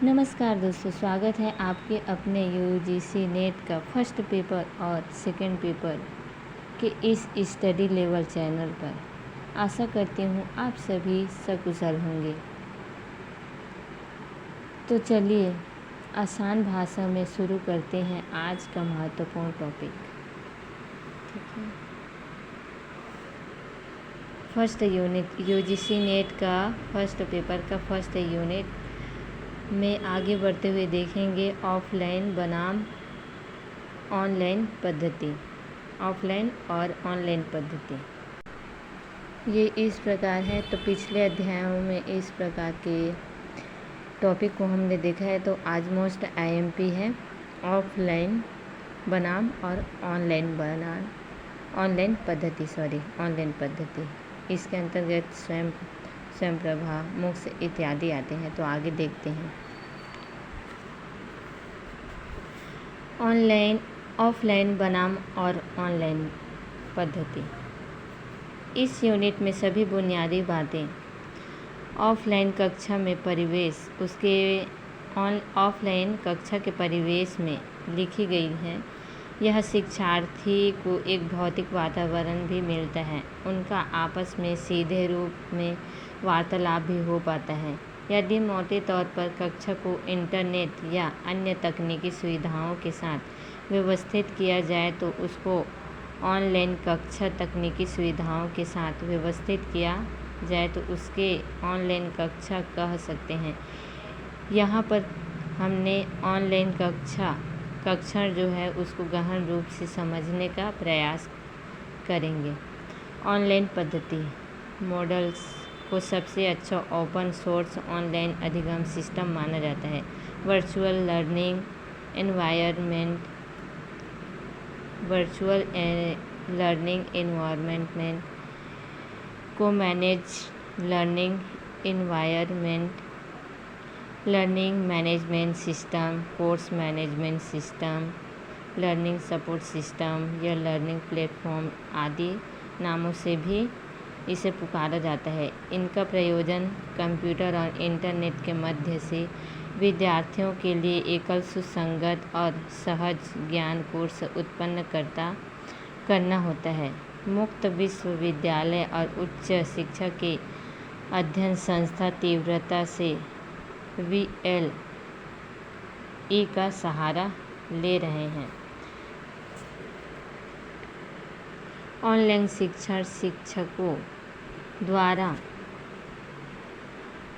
नमस्कार दोस्तों, स्वागत है आपके अपने यूजीसी नेट का फर्स्ट पेपर और सेकंड पेपर के इस स्टडी लेवल चैनल पर। आशा करती हूँ आप सभी सकुशल होंगे। तो चलिए आसान भाषा में शुरू करते हैं आज का महत्वपूर्ण टॉपिक। ठीक है, फर्स्ट यूनिट यूजीसी नेट का फर्स्ट पेपर का फर्स्ट यूनिट में आगे बढ़ते हुए देखेंगे ऑफलाइन बनाम ऑनलाइन पद्धति। ऑफलाइन और ऑनलाइन पद्धति ये इस प्रकार है। तो पिछले अध्यायों में इस प्रकार के टॉपिक को हमने देखा है। तो आज मोस्ट आईएमपी है ऑफलाइन बनाम और ऑनलाइन ऑनलाइन पद्धति। इसके अंतर्गत स्वयं प्रभा, मोक्ष इत्यादि आते हैं। तो आगे देखते हैं ऑफलाइन बनाम और ऑनलाइन पद्धति। इस यूनिट में सभी बुनियादी बातें ऑफलाइन कक्षा में परिवेश उसके ऑफलाइन कक्षा के परिवेश में लिखी गई हैं। यह शिक्षार्थी को एक भौतिक वातावरण भी मिलता है, उनका आपस में सीधे रूप में वार्तालाप भी हो पाता है। यदि मोटे तौर पर कक्षा को इंटरनेट या अन्य तकनीकी सुविधाओं के साथ व्यवस्थित किया जाए तो उसको ऑनलाइन कक्षा तकनीकी सुविधाओं के साथ व्यवस्थित किया जाए तो उसके ऑनलाइन कक्षा कह सकते हैं। यहाँ पर हमने ऑनलाइन कक्षा जो है उसको गहन रूप से समझने का प्रयास करेंगे। ऑनलाइन पद्धति मॉडल्स को सबसे अच्छा ओपन सोर्स ऑनलाइन अधिगम सिस्टम माना जाता है। वर्चुअल लर्निंग एनवायरनमेंट में को manage learning environment, learning management system, course management system, learning support system या लर्निंग प्लेटफॉर्म आदि नामों से भी इसे पुकारा जाता है। इनका प्रयोजन कंप्यूटर और इंटरनेट के मध्य से विद्यार्थियों के लिए एकल, सुसंगत और सहज ज्ञान कोर्स उत्पन्न करना होता है। मुक्त विश्वविद्यालय और उच्च शिक्षा के अध्ययन संस्था तीव्रता से VLE का सहारा ले रहे हैं। ऑनलाइन शिक्षण शिक्षकों द्वारा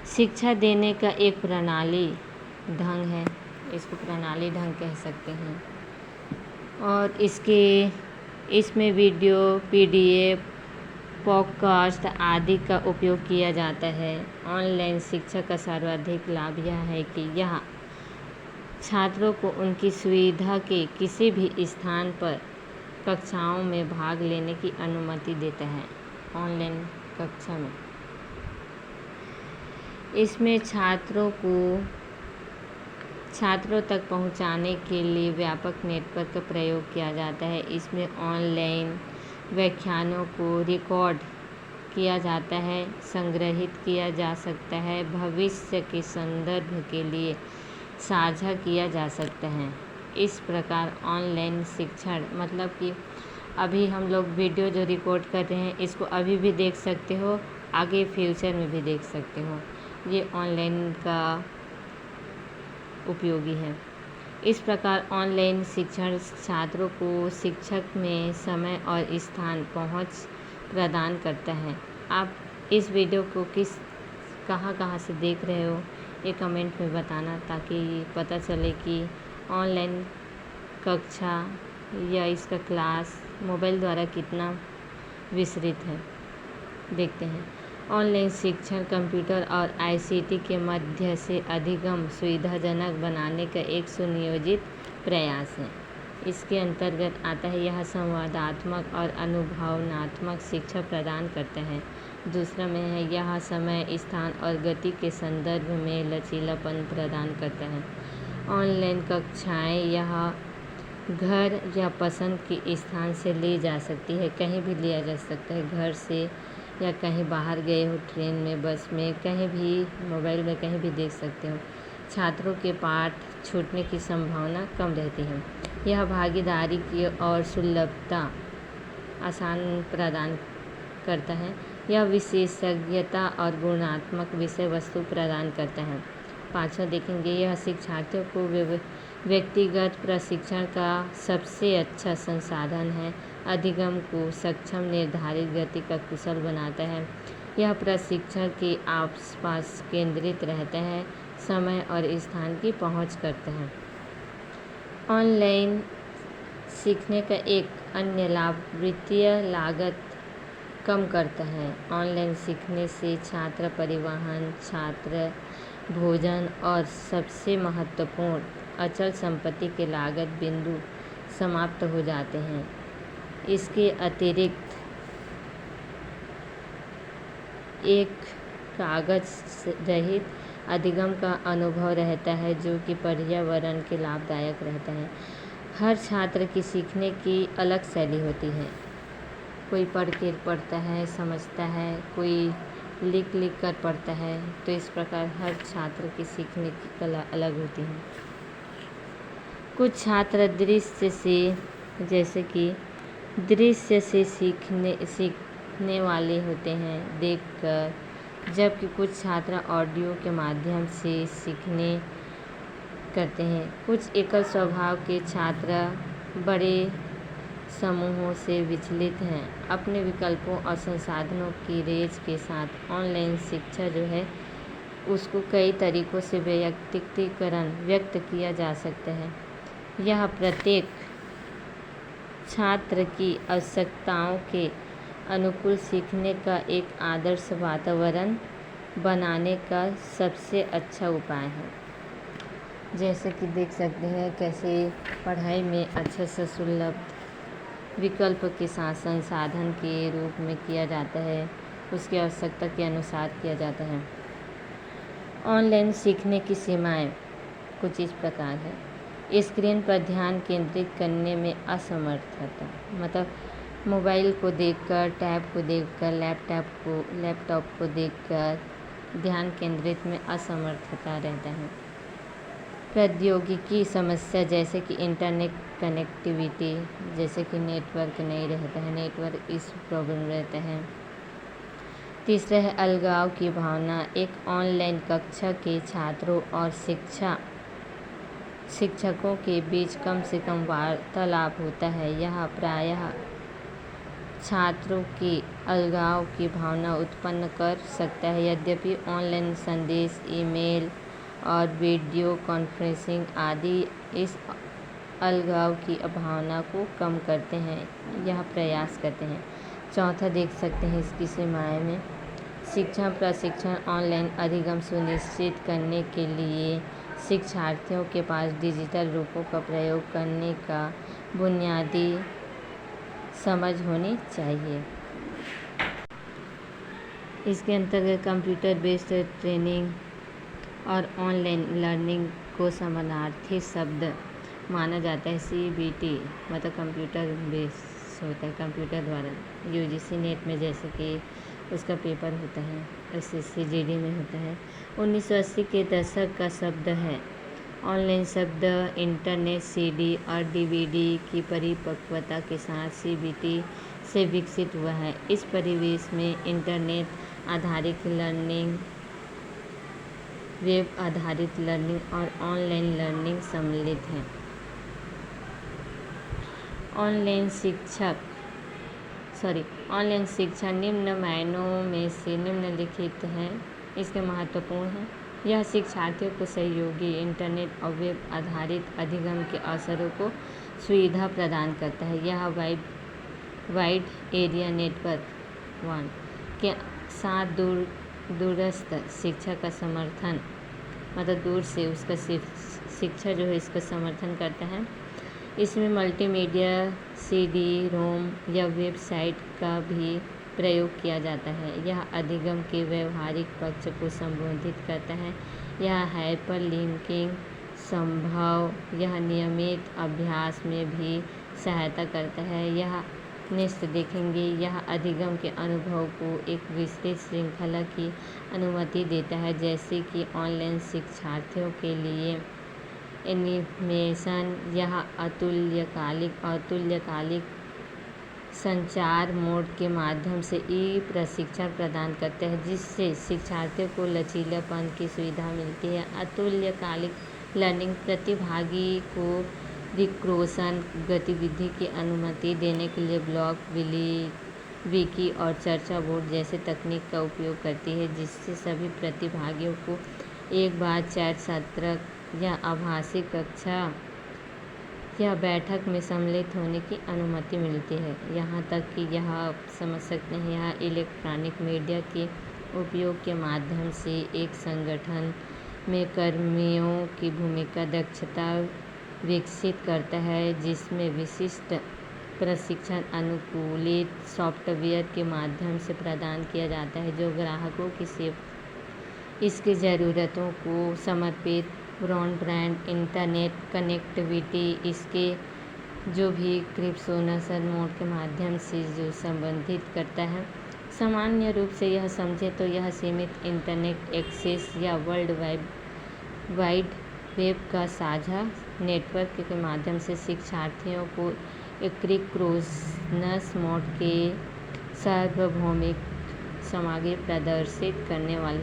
शिक्षा देने का एक प्रणाली ढंग है, इसको प्रणाली ढंग कह सकते हैं। और इसमें वीडियो, PDF, पॉडकास्ट आदि का उपयोग किया जाता है। ऑनलाइन शिक्षा का सर्वाधिक लाभ यह है कि यह छात्रों को उनकी सुविधा के किसी भी स्थान पर कक्षाओं में भाग लेने की अनुमति देता है। ऑनलाइन कक्षा में इसमें छात्रों तक पहुंचाने के लिए व्यापक नेटवर्क का प्रयोग किया जाता है। इसमें ऑनलाइन व्याख्यानों को रिकॉर्ड किया जाता है, संग्रहित किया जा सकता है, भविष्य के संदर्भ के लिए साझा किया जा सकता है। इस प्रकार ऑनलाइन शिक्षण मतलब कि अभी हम लोग वीडियो जो रिकॉर्ड कर रहे हैं इसको अभी भी देख सकते हो, आगे फ्यूचर में भी देख सकते हो। ये ऑनलाइन का उपयोगी है। इस प्रकार ऑनलाइन शिक्षण छात्रों को शिक्षक में समय और स्थान पहुंच प्रदान करता है। आप इस वीडियो को कहाँ से देख रहे हो ये कमेंट में बताना, ताकि पता चले कि ऑनलाइन कक्षा या इसका क्लास मोबाइल द्वारा कितना विस्तृत है। देखते हैं ऑनलाइन शिक्षण कंप्यूटर और ICT के मध्य से अधिगम सुविधाजनक बनाने का एक सुनियोजित प्रयास है। इसके अंतर्गत आता है यह संवादात्मक और अनुभवनात्मक शिक्षा प्रदान करता है। दूसरा में है यह समय, स्थान और गति के संदर्भ में लचीलापन प्रदान करता है। ऑनलाइन कक्षाएं यह घर या पसंद के स्थान से ली जा सकती है, कहीं भी लिया जा सकता है, घर से या कहीं बाहर गए हो, ट्रेन में, बस में, कहीं भी, मोबाइल में कहीं भी देख सकते हो। छात्रों के पाठ छूटने की संभावना कम रहती है। यह भागीदारी की और सुलभता आसान प्रदान करता है। यह विशेषज्ञता और गुणात्मक विषय वस्तु प्रदान करता है। पाँचवा देखेंगे, यह शिक्षार्थियों को व्यक्तिगत प्रशिक्षण का सबसे अच्छा संसाधन है। अधिगम को सक्षम, निर्धारित गति का कुशल बनाता है। यह प्रशिक्षण के आसपास केंद्रित रहता है, समय और स्थान की पहुंच करता है। ऑनलाइन सीखने का एक अन्य लाभ वित्तीय लागत कम करता है। ऑनलाइन सीखने से छात्र परिवहन, छात्र भोजन और सबसे महत्वपूर्ण अचल संपत्ति के लागत बिंदु समाप्त हो जाते हैं। इसके अतिरिक्त एक कागज रहित अधिगम का अनुभव रहता है, जो कि पर्यावरण के लाभदायक रहता है। हर छात्र की सीखने की अलग शैली होती है। कोई पढ़ के पढ़ता है, समझता है, कोई लिख कर पढ़ता है। तो इस प्रकार हर छात्र की सीखने की कला अलग होती है। कुछ छात्र दृश्य से सीखने वाले होते हैं, देखकर, जबकि कुछ छात्र ऑडियो के माध्यम से सीखने करते हैं। कुछ एकल स्वभाव के छात्र बड़े समूहों से विचलित हैं। अपने विकल्पों और संसाधनों की रेंज के साथ ऑनलाइन शिक्षा जो है उसको कई तरीकों से व्यक्त किया जा सकता है। यह प्रत्येक छात्र की आवश्यकताओं के अनुकूल सीखने का एक आदर्श वातावरण बनाने का सबसे अच्छा उपाय है। जैसे कि देख सकते हैं कैसे पढ़ाई में अच्छे से सुलभ विकल्प के साथ संसाधन के रूप में किया जाता है, उसकी आवश्यकता के अनुसार किया जाता है। ऑनलाइन सीखने की सीमाएं कुछ इस प्रकार है। स्क्रीन पर ध्यान केंद्रित करने में असमर्थता, मतलब मोबाइल को देखकर, टैब को देखकर, लैपटॉप को देखकर ध्यान केंद्रित में असमर्थता रहता है। प्रौद्योगिकी समस्या जैसे कि इंटरनेट कनेक्टिविटी, जैसे कि नेटवर्क नहीं रहता है, नेटवर्क इशू प्रॉब्लम रहता है। तीसरा है अलगाव की भावना। एक ऑनलाइन कक्षा के छात्रों और शिक्षकों के बीच कम से कम वार्तालाप होता है। यह प्रायः छात्रों की अलगाव की भावना उत्पन्न कर सकता है। यद्यपि ऑनलाइन संदेश, ईमेल और वीडियो कॉन्फ्रेंसिंग आदि इस अलगाव की भावना को कम करते हैं, यह प्रयास करते हैं। चौथा देख सकते हैं इसकी सीमाएं में, शिक्षण प्रशिक्षण ऑनलाइन अधिगम सुनिश्चित करने के लिए शिक्षार्थियों के पास डिजिटल रूपों का प्रयोग करने का बुनियादी समझ होनी चाहिए। इसके अंतर्गत कंप्यूटर बेस्ड ट्रेनिंग और ऑनलाइन लर्निंग को समानार्थी शब्द माना जाता है। CBT मतलब कंप्यूटर बेस होता है, कंप्यूटर द्वारा। UGC नेट में जैसे कि उसका पेपर होता है, SSC GD में होता है। 1980 के दशक का शब्द है। ऑनलाइन शब्द इंटरनेट, CD और DVD की परिपक्वता के साथ CBT से विकसित हुआ है। इस परिवेश में इंटरनेट आधारित लर्निंग, वेब आधारित लर्निंग और ऑनलाइन लर्निंग सम्मिलित हैं। ऑनलाइन शिक्षा निम्न मायनों में से निम्नलिखित है, इसके महत्वपूर्ण हैं। यह शिक्षार्थियों को सहयोगी इंटरनेट और वेब आधारित अधिगम के अवसरों को सुविधा प्रदान करता है। यह वाइड एरिया नेटवर्क WAN के साथ दूरस्थ शिक्षा का समर्थन, मतलब दूर से उसका शिक्षा जो है इसका समर्थन करता है। इसमें मल्टीमीडिया, CD, रोम या वेबसाइट का भी प्रयोग किया जाता है। यह अधिगम के व्यवहारिक पक्ष को संबोधित करता है। यह हाइपरलिंकिंग संभव, यह नियमित अभ्यास में भी सहायता करता है। यह नेक्स्ट देखेंगे, यह अधिगम के अनुभव को एक विस्तृत श्रृंखला की अनुमति देता है, जैसे कि ऑनलाइन शिक्षार्थियों के लिए एनिमेशन। यह अतुल्यकालिक संचार मोड के माध्यम से ई प्रशिक्षण प्रदान करते हैं, जिससे शिक्षार्थियों को लचीलापन की सुविधा मिलती है। अतुल्यकालिक लर्निंग प्रतिभागी को रिक्रोशन गतिविधि की अनुमति देने के लिए ब्लॉग, विकी और चर्चा बोर्ड जैसे तकनीक का उपयोग करती है, जिससे सभी प्रतिभागियों को एक बार चैट सत्र या आभासी कक्षा या बैठक में सम्मिलित होने की अनुमति मिलती है। यहाँ तक कि यह आप समझ सकते हैं, यह इलेक्ट्रॉनिक मीडिया के उपयोग के माध्यम से एक संगठन में कर्मियों की भूमिका दक्षता विकसित करता है, जिसमें विशिष्ट प्रशिक्षण अनुकूलित सॉफ्टवेयर के माध्यम से प्रदान किया जाता है, जो ग्राहकों की इसकी ज़रूरतों को समर्पित ब्रॉडबैंड इंटरनेट कनेक्टिविटी, इसके जो भी क्रिप्टोनाशन मोड के माध्यम से जो संबंधित करता है। सामान्य रूप से यह समझे तो यह सीमित इंटरनेट एक्सेस या वर्ल्ड वाइड वेब का साझा नेटवर्क के माध्यम से शिक्षार्थियों को एसिंक्रोनस मोड के सार्वभौमिक सामग्री प्रदर्शित करने वाली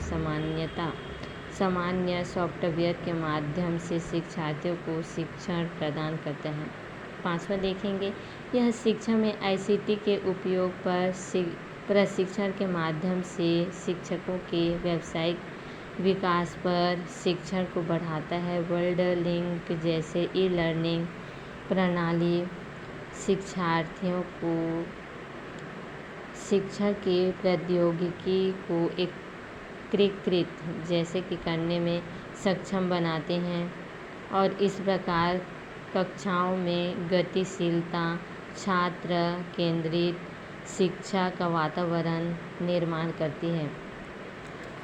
सामान्य सॉफ्टवेयर के माध्यम से शिक्षार्थियों को शिक्षण प्रदान करते हैं। 5वां देखेंगे, यह शिक्षा में आईसीटी के उपयोग पर प्रशिक्षण के माध्यम से शिक्षकों के व्यावसायिक विकास पर शिक्षण को बढ़ाता है। वर्ल्ड लिंक जैसे ई लर्निंग प्रणाली शिक्षार्थियों को शिक्षण की प्रौद्योगिकी को एकीकृत जैसे कि करने में सक्षम बनाते हैं और इस प्रकार कक्षाओं में गतिशीलता, छात्र केंद्रित शिक्षा का वातावरण निर्माण करती है।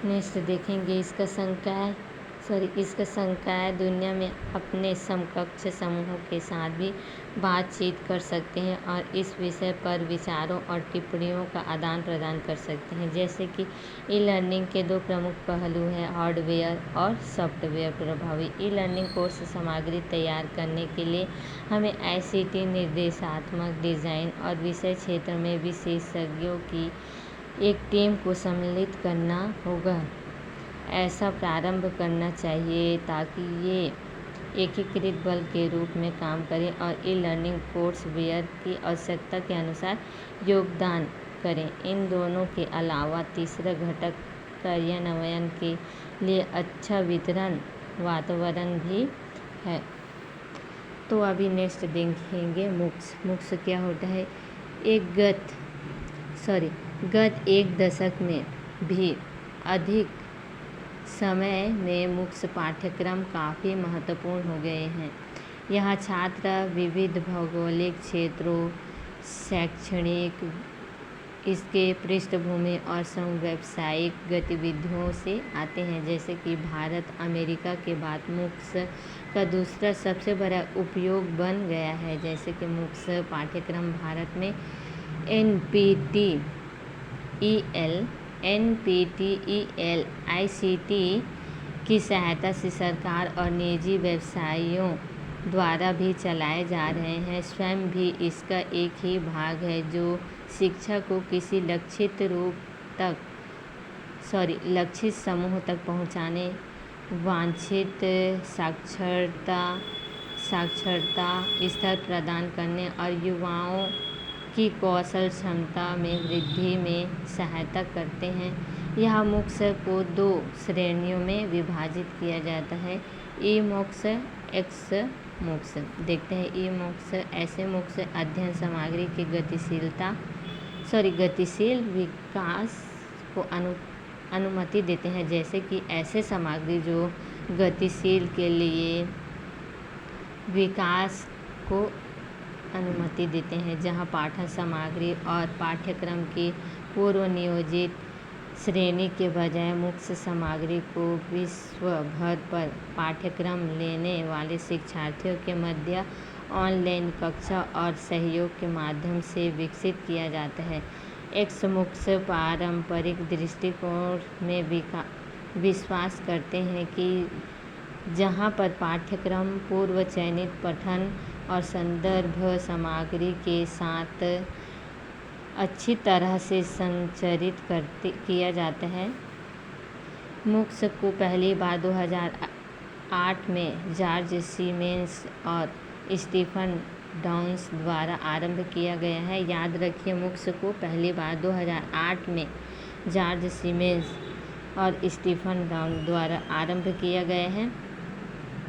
नेक्स्ट देखेंगे, इसका संकाय दुनिया में अपने समकक्ष समूहों के साथ भी बातचीत कर सकते हैं और इस विषय पर विचारों और टिप्पणियों का आदान प्रदान कर सकते हैं। जैसे कि ई लर्निंग के 2 प्रमुख पहलू हैं, हार्डवेयर और सॉफ्टवेयर प्रभावी। ई लर्निंग कोर्स सामग्री तैयार करने के लिए हमें आईसीटी निर्देशात्मक डिज़ाइन और विषय क्षेत्र में विशेषज्ञों की एक टीम को सम्मिलित करना होगा। ऐसा प्रारंभ करना चाहिए ताकि ये एकीकृत बल के रूप में काम करें और ई लर्निंग कोर्स वेयर की आवश्यकता के अनुसार योगदान करें। इन दोनों के अलावा तीसरा घटक कार्यान्वयन के लिए अच्छा वितरण वातावरण भी है। तो अभी नेक्स्ट देखेंगे मुक्स क्या होता है। गत एक दशक में भी अधिक समय में मुक्स पाठ्यक्रम काफ़ी महत्वपूर्ण हो गए हैं। यहाँ छात्र विविध भौगोलिक क्षेत्रों, शैक्षणिक इसके पृष्ठभूमि और व्यावसायिक गतिविधियों से आते हैं। जैसे कि भारत अमेरिका के बाद मुक्स का दूसरा सबसे बड़ा उपयोग बन गया है। जैसे कि मुक्स पाठ्यक्रम भारत में NPTEL ICT की सहायता से सरकार और निजी व्यवसायियों द्वारा भी चलाए जा रहे हैं। स्वयं भी इसका एक ही भाग है जो शिक्षा को किसी लक्षित समूह तक पहुंचाने, वांछित साक्षरता स्तर प्रदान करने और युवाओं की कौशल क्षमता में वृद्धि में सहायता करते हैं। यह मुक्स को 2 श्रेणियों में विभाजित किया जाता है, ई मुक्स, एक्स मुक्स। देखते हैं ई मुक्स। ऐसे मुक्स अध्ययन सामग्री के गतिशील विकास को अनुमति देते हैं। जैसे कि ऐसे सामग्री जो गतिशील के लिए विकास को अनुमति देते हैं, जहां पाठन सामग्री और पाठ्यक्रम की पूर्व नियोजित श्रेणी के बजाय मुक्स सामग्री को विश्व भर पर पाठ्यक्रम लेने वाले शिक्षार्थियों के मध्य ऑनलाइन कक्षा और सहयोग के माध्यम से विकसित किया जाता है। एक्समुक्स पारंपरिक दृष्टिकोण में विश्वास करते हैं कि जहां पर पाठ्यक्रम पूर्व चयनित पठन और संदर्भ सामग्री के साथ अच्छी तरह से संरचित किया जाता है। मूक्स को पहली बार 2008 में जॉर्ज सीमेंस और स्टीफन डाउन्स द्वारा आरंभ किया गया है। याद रखिए, मूक्स को पहली बार 2008 में जॉर्ज सीमेंस और स्टीफन डाउन द्वारा आरंभ किया गया है।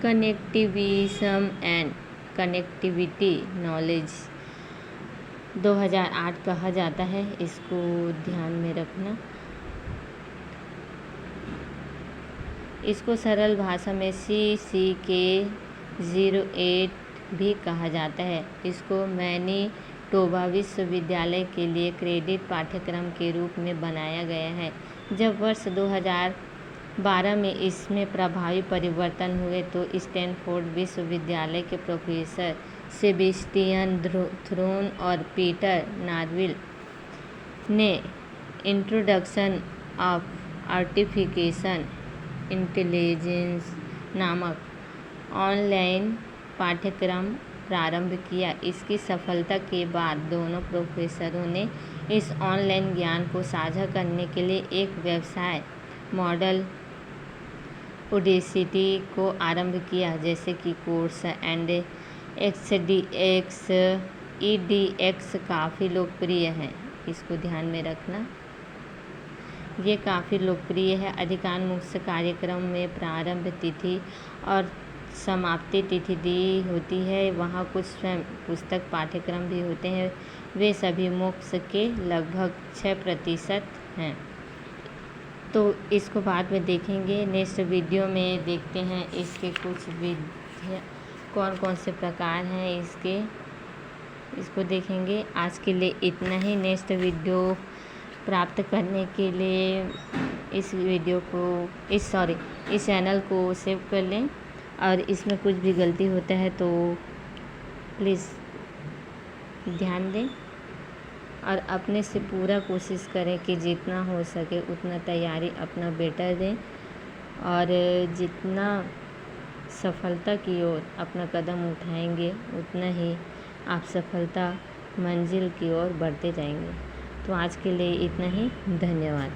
कनेक्टिविज्म एंड कनेक्टिविटी नॉलेज 2008 कहा जाता है, इसको ध्यान में रखना। इसको सरल भाषा में CCK08 भी कहा जाता है। इसको मैनीटोबा विश्वविद्यालय के लिए क्रेडिट पाठ्यक्रम के रूप में बनाया गया है। जब वर्ष 2012 में इसमें प्रभावी परिवर्तन हुए तो स्टैनफोर्ड विश्वविद्यालय के प्रोफेसर सेबेस्टियन थ्रोन और पीटर नार्विल ने इंट्रोडक्शन ऑफ आर्टिफिशियल इंटेलिजेंस नामक ऑनलाइन पाठ्यक्रम प्रारंभ किया। इसकी सफलता के बाद दोनों प्रोफेसरों ने इस ऑनलाइन ज्ञान को साझा करने के लिए एक व्यवसाय मॉडल ऑडेसिटी को आरंभ किया, जैसे कि कोर्स एंड EDX काफ़ी लोकप्रिय है। इसको ध्यान में रखना, ये काफ़ी लोकप्रिय है। अधिकांश मुख्य कार्यक्रम में प्रारंभ तिथि और समाप्ति तिथि दी होती है। वहाँ कुछ स्वयं पुस्तक पाठ्यक्रम भी होते हैं। वे सभी मुक्स के लगभग 6% हैं। तो इसको बाद में देखेंगे। नेक्स्ट वीडियो में देखते हैं इसके कुछ विधियाँ कौन कौन से प्रकार हैं इसको देखेंगे। आज के लिए इतना ही। नेक्स्ट वीडियो प्राप्त करने के लिए इस चैनल को सेव कर लें, और इसमें कुछ भी गलती होता है तो प्लीज़ ध्यान दें और अपने से पूरा कोशिश करें कि जितना हो सके उतना तैयारी अपना बेटर दें, और जितना सफलता की ओर अपना कदम उठाएंगे उतना ही आप सफलता मंजिल की ओर बढ़ते जाएंगे। तो आज के लिए इतना ही। धन्यवाद।